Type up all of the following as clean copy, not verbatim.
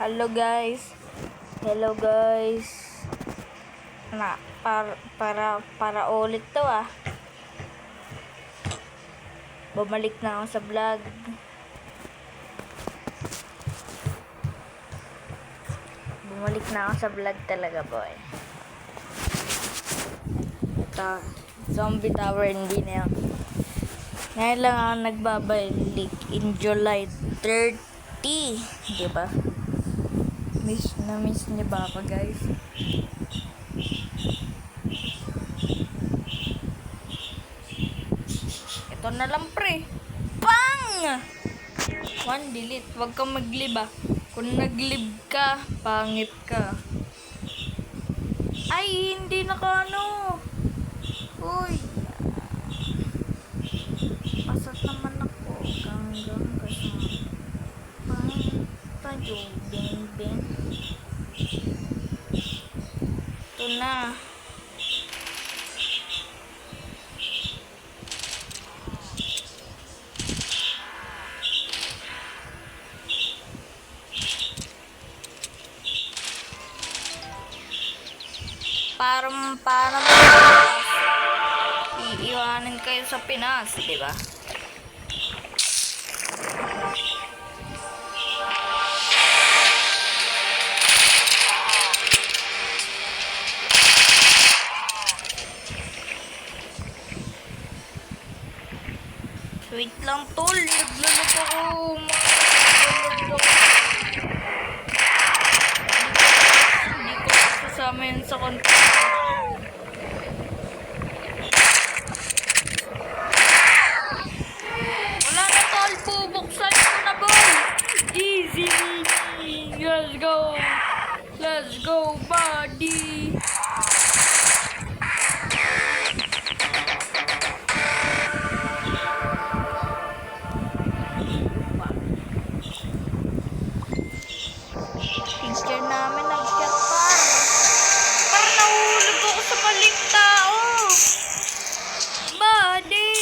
Hello guys. Hello guys. Para ulit to ah. Bumalik na ako sa vlog. Bumalik na ako sa vlog talaga, boy. Ito, Zombie Tower hindi na yun. Ngayon lang ako nagbabalik in July 30. Diba? Miss niyo ba ako, guys? Ito na lang, pre. Bang! One, delete. Huwag kang mag-live, ah. Kung nag-live ka, pangit ka. Ay, hindi nakano. Uy. Pasat naman ako. Ganggang kasama. Pangit tayo. Bing. Ito na. Paano iiwanan kayo sa Pinas, di ba? Wait lang, tol. Naglalap ako. Hindi ko kasama yun sa content. Wala na, tol. Bubuksan ko na, boy. Easy. Let's go. Let's go, buddy. Teacher namin nag-chat par. Parang nahulog ako sa maling tao. Buddy.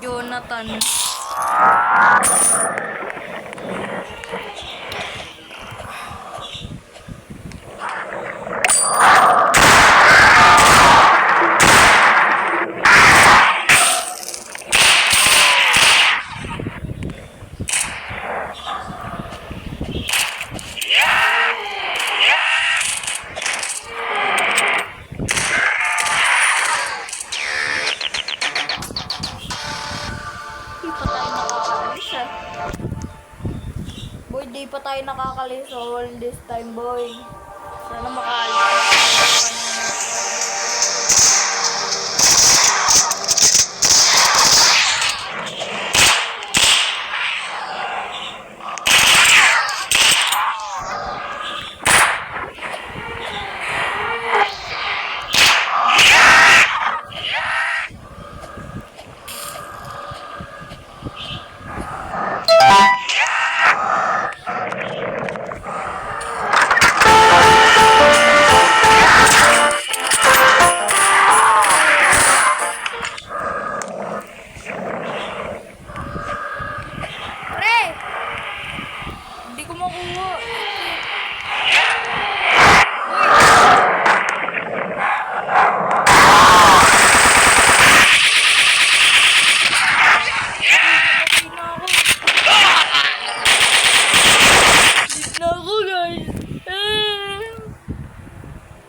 Jonathan. Boy, di pa tayo nakakalis all this time, boy. Sana makaalis. Hindi ko makuha.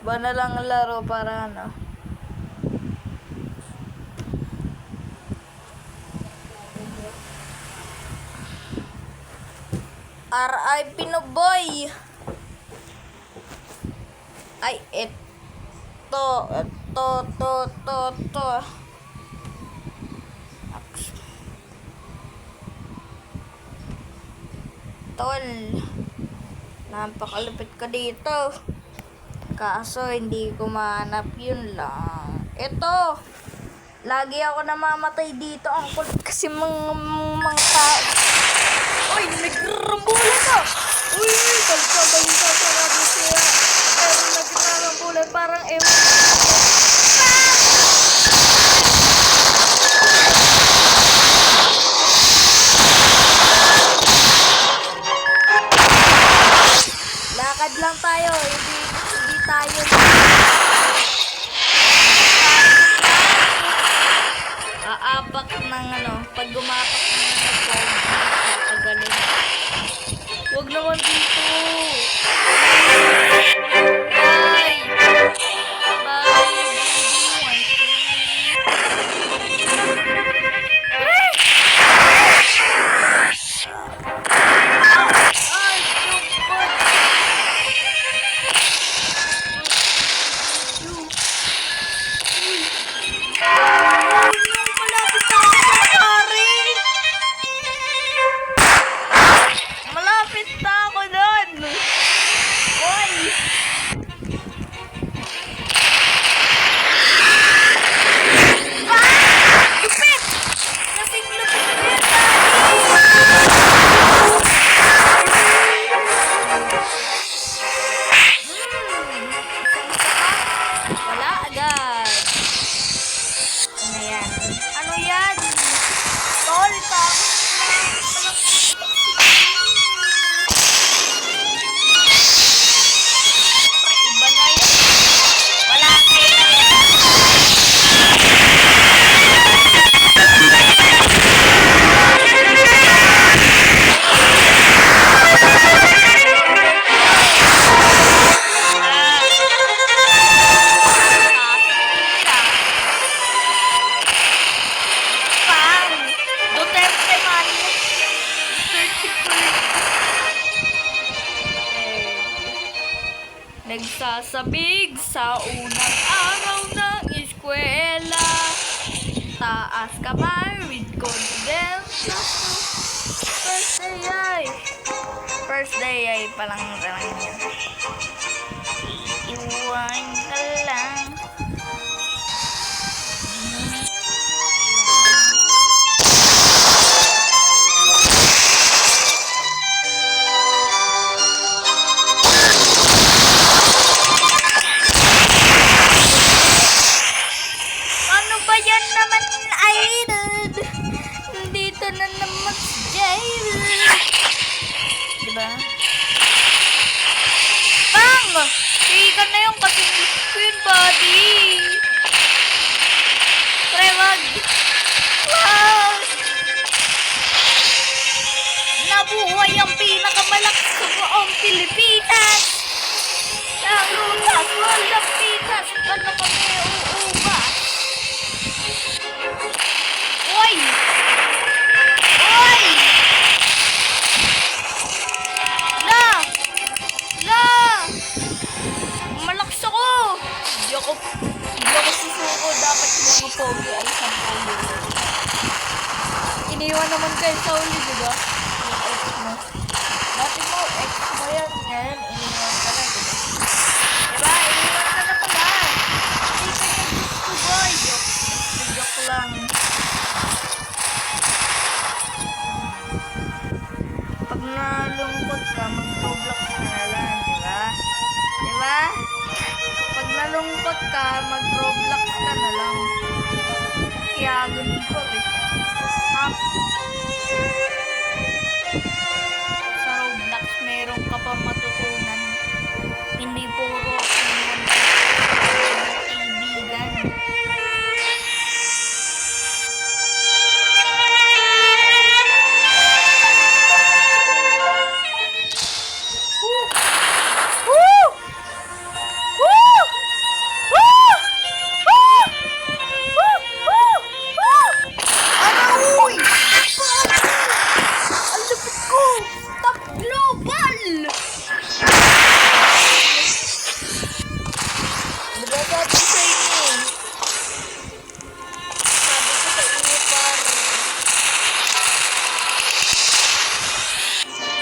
Ba na lang ang laro para ano? R.I.P. no boy. Ay, to. Tol, napakalupit ka dito. Kaso hindi ko mahanap, yun lang. Ito, lagi ako namamatay dito. Ang kulit kasi mga tao. Uy, nagrambulan ka. Uy, parang ewan. Lakad lang tayo, hindi tayo aapak ng pag gumapak ng kagaling. Huwag naman dito. Bye! Bye, malapit na ako doon. Oy! Lupit! Kasing lupit na yan, wala agad. Ano yan? Ano yan? Tol, iba na yan. Wala kayo na yan. Pang! Duterte man! Duterte kulit! Nagsasabig sa unang araw ng eskwela. Taas kamay with confidence. First day ay palang yan. Iwan ka lang. Ano ba yan naman, Aiden? Dito na naman si Jaden. Diba? Bang! Ikan na yung kasing queen body. Try wag. Wow! Nabuhay ang pinakamalakas sa buong Pilipinas. Ang lutas, walang pitas. Ano kami uubas? Oy! Oy! La! Malakas ako! Hindi ako susuko. Dapat yung mga pogi ay sampayo. Iniwan naman kayo sa uli, diba? Yung ex mo. Dati mo, ex mo yan. Ngayon, iniwan ka na, diba? Diba? Iniwan ka na pala. Hindi ka niya gusto, boy. Joke lang. Pag nalungkot ka, mag-roblox ka na lang, diba? Diba? Pag nalungkot ka, mag-roblox ka na lang. Kaya ganun ko eh. Sa Roblox, meron ka pa matutunan. Hindi puro kaibigan.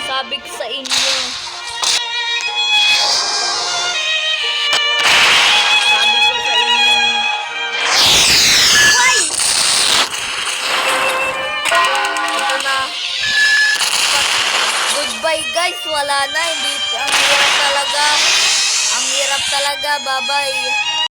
Sabi ko sa inyo. Sabi ko sa inyo. Why? Ito na. Goodbye guys. Wala na. Hindi. Ang hirap talaga. Ang hirap Sarap talaga. Bye-bye.